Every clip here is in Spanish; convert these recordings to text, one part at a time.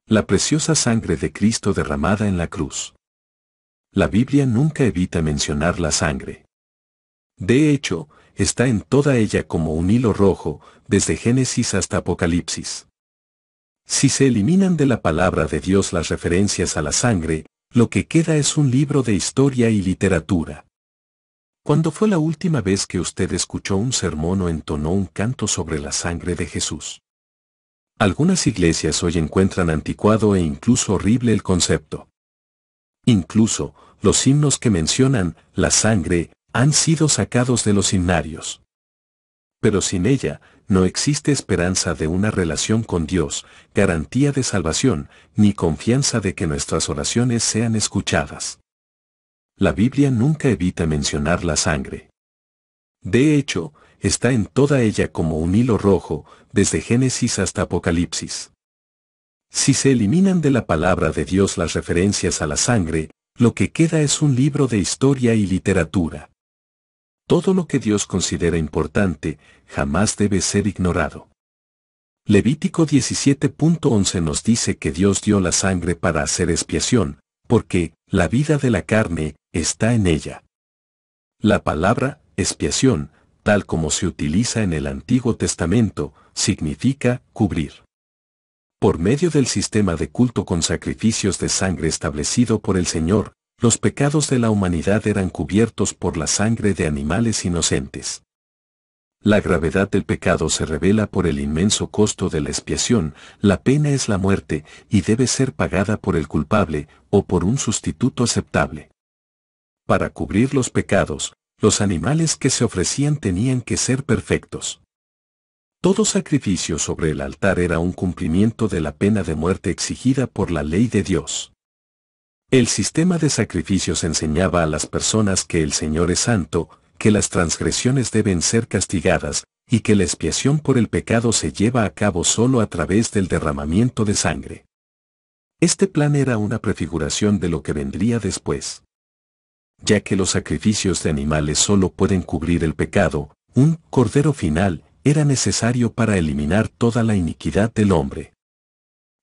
La preciosa sangre de Cristo derramada en la cruz. La Biblia nunca evita mencionar la sangre. De hecho, está en toda ella como un hilo rojo, desde Génesis hasta Apocalipsis. Si se eliminan de la palabra de Dios las referencias a la sangre, lo que queda es un libro de historia y literatura. ¿Cuándo fue la última vez que usted escuchó un sermón o entonó un canto sobre la sangre de Jesús? Algunas iglesias hoy encuentran anticuado e incluso horrible el concepto. Incluso, los himnos que mencionan la sangre han sido sacados de los himnarios. Pero sin ella, no existe esperanza de una relación con Dios, garantía de salvación, ni confianza de que nuestras oraciones sean escuchadas. La Biblia nunca evita mencionar la sangre. De hecho, está en toda ella como un hilo rojo, desde Génesis hasta Apocalipsis. Si se eliminan de la palabra de Dios las referencias a la sangre, lo que queda es un libro de historia y literatura. Todo lo que Dios considera importante, jamás debe ser ignorado. Levítico 17.11 nos dice que Dios dio la sangre para hacer expiación, porque la vida de la carne está en ella. La palabra expiación, tal como se utiliza en el Antiguo Testamento, significa cubrir. Por medio del sistema de culto con sacrificios de sangre establecido por el Señor, los pecados de la humanidad eran cubiertos por la sangre de animales inocentes. La gravedad del pecado se revela por el inmenso costo de la expiación, la pena es la muerte, y debe ser pagada por el culpable, o por un sustituto aceptable. Para cubrir los pecados, los animales que se ofrecían tenían que ser perfectos. Todo sacrificio sobre el altar era un cumplimiento de la pena de muerte exigida por la ley de Dios. El sistema de sacrificios enseñaba a las personas que el Señor es santo, que las transgresiones deben ser castigadas, y que la expiación por el pecado se lleva a cabo solo a través del derramamiento de sangre. Este plan era una prefiguración de lo que vendría después. Ya que los sacrificios de animales solo pueden cubrir el pecado, un cordero final era necesario para eliminar toda la iniquidad del hombre.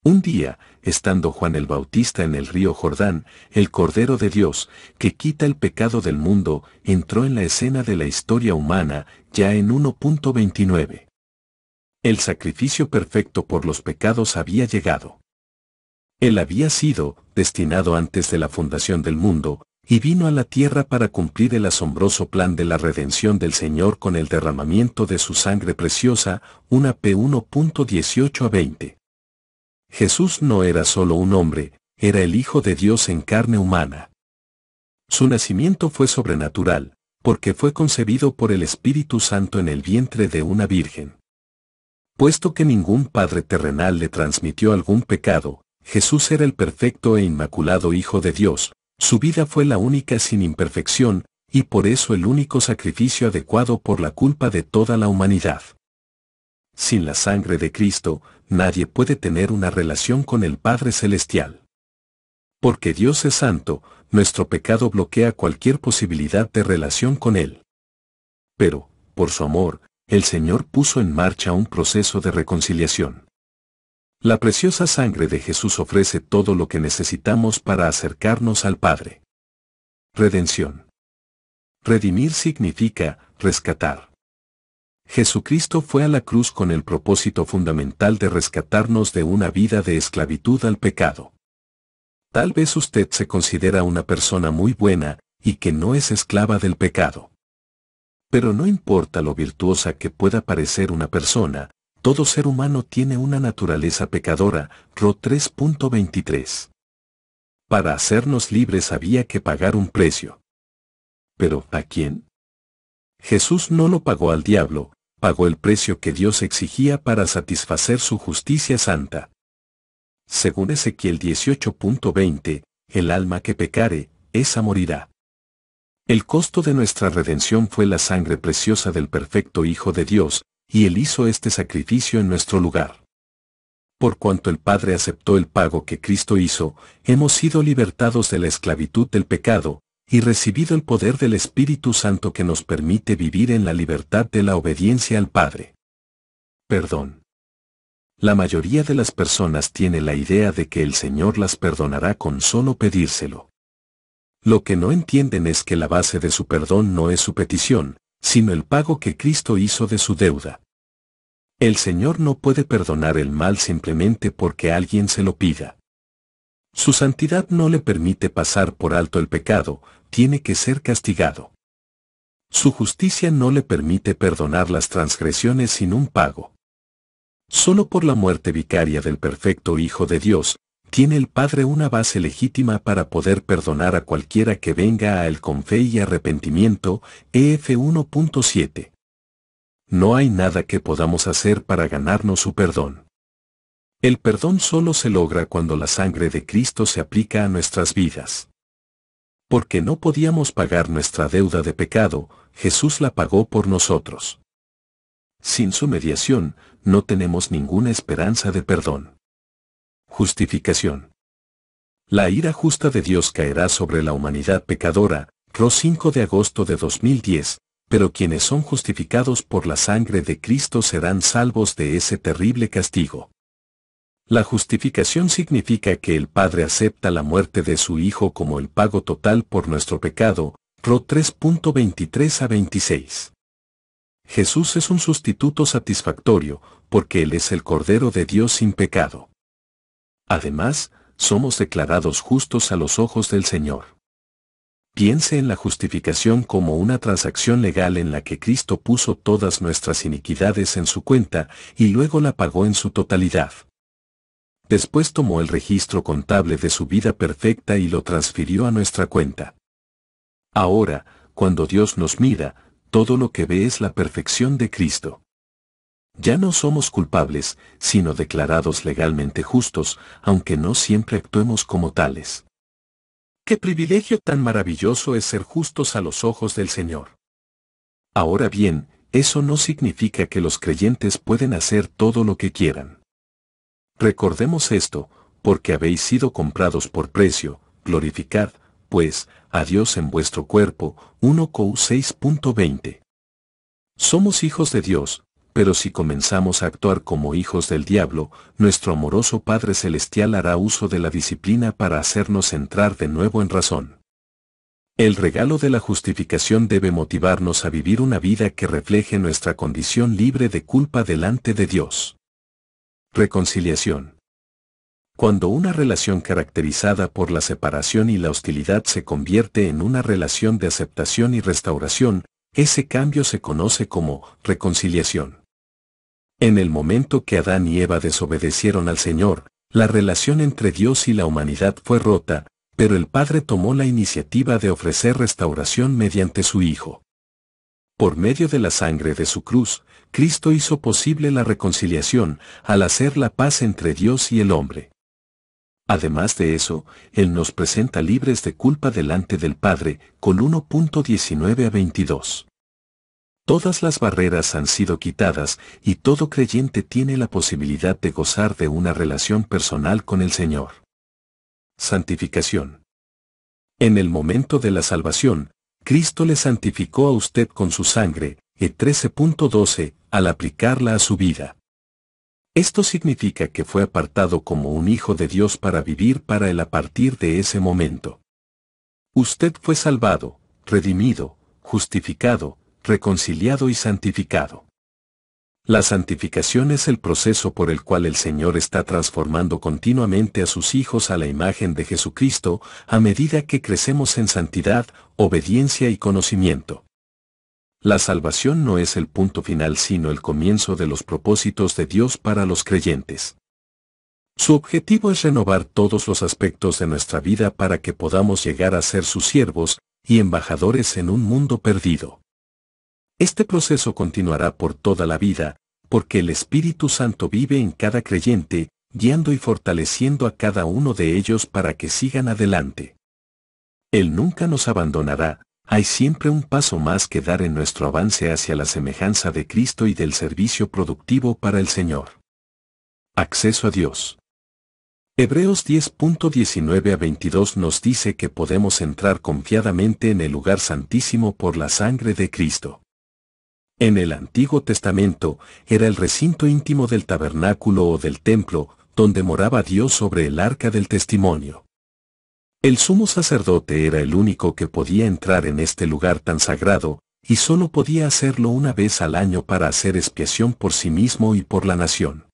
Un día, estando Juan el Bautista en el río Jordán, el Cordero de Dios, que quita el pecado del mundo, entró en la escena de la historia humana, ya en 1.29. El sacrificio perfecto por los pecados había llegado. Él había sido destinado antes de la fundación del mundo, y vino a la tierra para cumplir el asombroso plan de la redención del Señor con el derramamiento de su sangre preciosa, 1 P 1.18-20. Jesús no era solo un hombre, era el Hijo de Dios en carne humana. Su nacimiento fue sobrenatural, porque fue concebido por el Espíritu Santo en el vientre de una virgen. Puesto que ningún padre terrenal le transmitió algún pecado, Jesús era el perfecto e inmaculado Hijo de Dios, su vida fue la única sin imperfección, y por eso el único sacrificio adecuado por la culpa de toda la humanidad. Sin la sangre de Cristo, nadie puede tener una relación con el Padre Celestial. Porque Dios es santo, nuestro pecado bloquea cualquier posibilidad de relación con Él. Pero, por su amor, el Señor puso en marcha un proceso de reconciliación. La preciosa sangre de Jesús ofrece todo lo que necesitamos para acercarnos al Padre. Redención. Redimir significa rescatar. Jesucristo fue a la cruz con el propósito fundamental de rescatarnos de una vida de esclavitud al pecado. Tal vez usted se considera una persona muy buena, y que no es esclava del pecado. Pero no importa lo virtuosa que pueda parecer una persona, todo ser humano tiene una naturaleza pecadora, Ro 3.23. Para hacernos libres había que pagar un precio. ¿Pero a quién? Jesús no lo pagó al diablo, pagó el precio que Dios exigía para satisfacer su justicia santa. Según Ezequiel 18.20, el alma que pecare, esa morirá. El costo de nuestra redención fue la sangre preciosa del perfecto Hijo de Dios, y Él hizo este sacrificio en nuestro lugar. Por cuanto el Padre aceptó el pago que Cristo hizo, hemos sido libertados de la esclavitud del pecado, y recibido el poder del Espíritu Santo que nos permite vivir en la libertad de la obediencia al Padre. Perdón. La mayoría de las personas tiene la idea de que el Señor las perdonará con solo pedírselo. Lo que no entienden es que la base de su perdón no es su petición, sino el pago que Cristo hizo de su deuda. El Señor no puede perdonar el mal simplemente porque alguien se lo pida. Su santidad no le permite pasar por alto el pecado, tiene que ser castigado. Su justicia no le permite perdonar las transgresiones sin un pago. Solo por la muerte vicaria del perfecto Hijo de Dios, tiene el Padre una base legítima para poder perdonar a cualquiera que venga a Él con fe y arrepentimiento, EF 1.7. No hay nada que podamos hacer para ganarnos su perdón. El perdón solo se logra cuando la sangre de Cristo se aplica a nuestras vidas. Porque no podíamos pagar nuestra deuda de pecado, Jesús la pagó por nosotros. Sin su mediación, no tenemos ninguna esperanza de perdón. Justificación. La ira justa de Dios caerá sobre la humanidad pecadora, Ro 5 de agosto de 2010, pero quienes son justificados por la sangre de Cristo serán salvos de ese terrible castigo. La justificación significa que el Padre acepta la muerte de su Hijo como el pago total por nuestro pecado, Ro 3.23 a 26. Jesús es un sustituto satisfactorio, porque Él es el Cordero de Dios sin pecado. Además, somos declarados justos a los ojos del Señor. Piense en la justificación como una transacción legal en la que Cristo puso todas nuestras iniquidades en su cuenta y luego la pagó en su totalidad. Después tomó el registro contable de su vida perfecta y lo transfirió a nuestra cuenta. Ahora, cuando Dios nos mira, todo lo que ve es la perfección de Cristo. Ya no somos culpables, sino declarados legalmente justos, aunque no siempre actuemos como tales. ¡Qué privilegio tan maravilloso es ser justos a los ojos del Señor! Ahora bien, eso no significa que los creyentes pueden hacer todo lo que quieran. Recordemos esto, porque habéis sido comprados por precio, glorificad, pues, a Dios en vuestro cuerpo, 1 Cor 6.20. Somos hijos de Dios, pero si comenzamos a actuar como hijos del diablo, nuestro amoroso Padre Celestial hará uso de la disciplina para hacernos entrar de nuevo en razón. El regalo de la justificación debe motivarnos a vivir una vida que refleje nuestra condición libre de culpa delante de Dios. Reconciliación. Cuando una relación caracterizada por la separación y la hostilidad se convierte en una relación de aceptación y restauración, ese cambio se conoce como reconciliación. En el momento que Adán y Eva desobedecieron al Señor, la relación entre Dios y la humanidad fue rota, pero el Padre tomó la iniciativa de ofrecer restauración mediante su Hijo. Por medio de la sangre de su cruz, Cristo hizo posible la reconciliación, al hacer la paz entre Dios y el hombre. Además de eso, Él nos presenta libres de culpa delante del Padre, Col 1.19 a 22. Todas las barreras han sido quitadas y todo creyente tiene la posibilidad de gozar de una relación personal con el Señor. Santificación. En el momento de la salvación, Cristo le santificó a usted con su sangre, E 13.12, al aplicarla a su vida. Esto significa que fue apartado como un hijo de Dios para vivir para Él a partir de ese momento. Usted fue salvado, redimido, justificado, reconciliado y santificado. La santificación es el proceso por el cual el Señor está transformando continuamente a sus hijos a la imagen de Jesucristo, a medida que crecemos en santidad, obediencia y conocimiento. La salvación no es el punto final sino el comienzo de los propósitos de Dios para los creyentes. Su objetivo es renovar todos los aspectos de nuestra vida para que podamos llegar a ser sus siervos y embajadores en un mundo perdido. Este proceso continuará por toda la vida, porque el Espíritu Santo vive en cada creyente, guiando y fortaleciendo a cada uno de ellos para que sigan adelante. Él nunca nos abandonará, hay siempre un paso más que dar en nuestro avance hacia la semejanza de Cristo y del servicio productivo para el Señor. Acceso a Dios. Hebreos 10.19 a 22 nos dice que podemos entrar confiadamente en el lugar santísimo por la sangre de Cristo. En el Antiguo Testamento era el recinto íntimo del tabernáculo o del templo, donde moraba Dios sobre el arca del testimonio. El sumo sacerdote era el único que podía entrar en este lugar tan sagrado, y solo podía hacerlo una vez al año para hacer expiación por sí mismo y por la nación.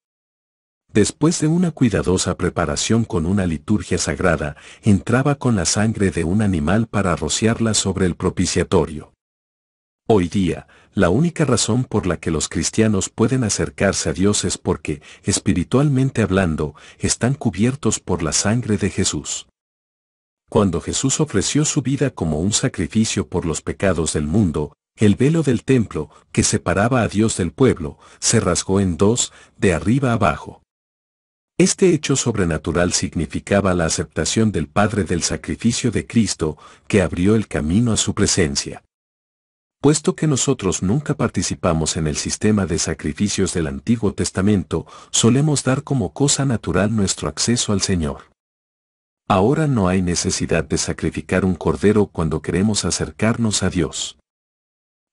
Después de una cuidadosa preparación con una liturgia sagrada, entraba con la sangre de un animal para rociarla sobre el propiciatorio. Hoy día, la única razón por la que los cristianos pueden acercarse a Dios es porque, espiritualmente hablando, están cubiertos por la sangre de Jesús. Cuando Jesús ofreció su vida como un sacrificio por los pecados del mundo, el velo del templo, que separaba a Dios del pueblo, se rasgó en dos, de arriba abajo. Este hecho sobrenatural significaba la aceptación del Padre del sacrificio de Cristo, que abrió el camino a su presencia. Puesto que nosotros nunca participamos en el sistema de sacrificios del Antiguo Testamento, solemos dar como cosa natural nuestro acceso al Señor. Ahora no hay necesidad de sacrificar un cordero cuando queremos acercarnos a Dios.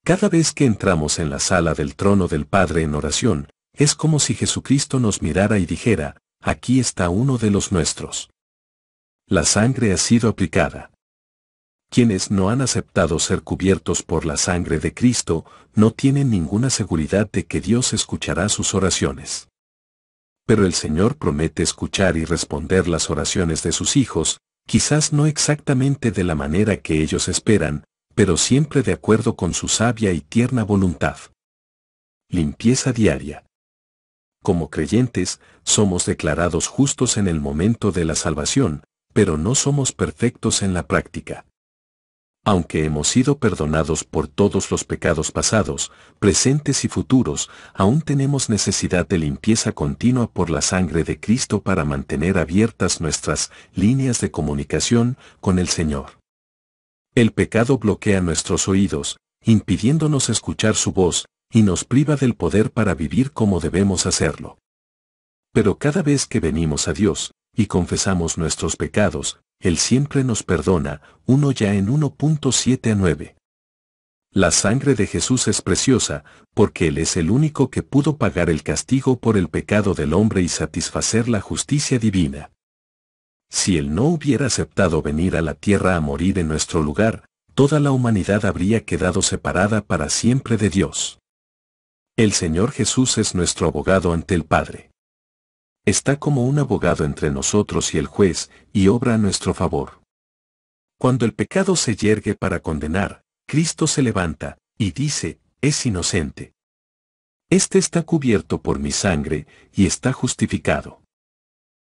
Cada vez que entramos en la sala del trono del Padre en oración, es como si Jesucristo nos mirara y dijera, aquí está uno de los nuestros. La sangre ha sido aplicada. Quienes no han aceptado ser cubiertos por la sangre de Cristo, no tienen ninguna seguridad de que Dios escuchará sus oraciones. Pero el Señor promete escuchar y responder las oraciones de sus hijos, quizás no exactamente de la manera que ellos esperan, pero siempre de acuerdo con su sabia y tierna voluntad. Limpieza diaria. Como creyentes, somos declarados justos en el momento de la salvación, pero no somos perfectos en la práctica. Aunque hemos sido perdonados por todos los pecados pasados, presentes y futuros, aún tenemos necesidad de limpieza continua por la sangre de Cristo para mantener abiertas nuestras líneas de comunicación con el Señor. El pecado bloquea nuestros oídos, impidiéndonos escuchar su voz, y nos priva del poder para vivir como debemos hacerlo. Pero cada vez que venimos a Dios, y confesamos nuestros pecados, Él siempre nos perdona, 1 ya en 1.7 a 9. La sangre de Jesús es preciosa, porque Él es el único que pudo pagar el castigo por el pecado del hombre y satisfacer la justicia divina. Si Él no hubiera aceptado venir a la tierra a morir en nuestro lugar, toda la humanidad habría quedado separada para siempre de Dios. El Señor Jesús es nuestro abogado ante el Padre. Está como un abogado entre nosotros y el juez, y obra a nuestro favor. Cuando el pecado se yergue para condenar, Cristo se levanta, y dice, es inocente. Este está cubierto por mi sangre, y está justificado.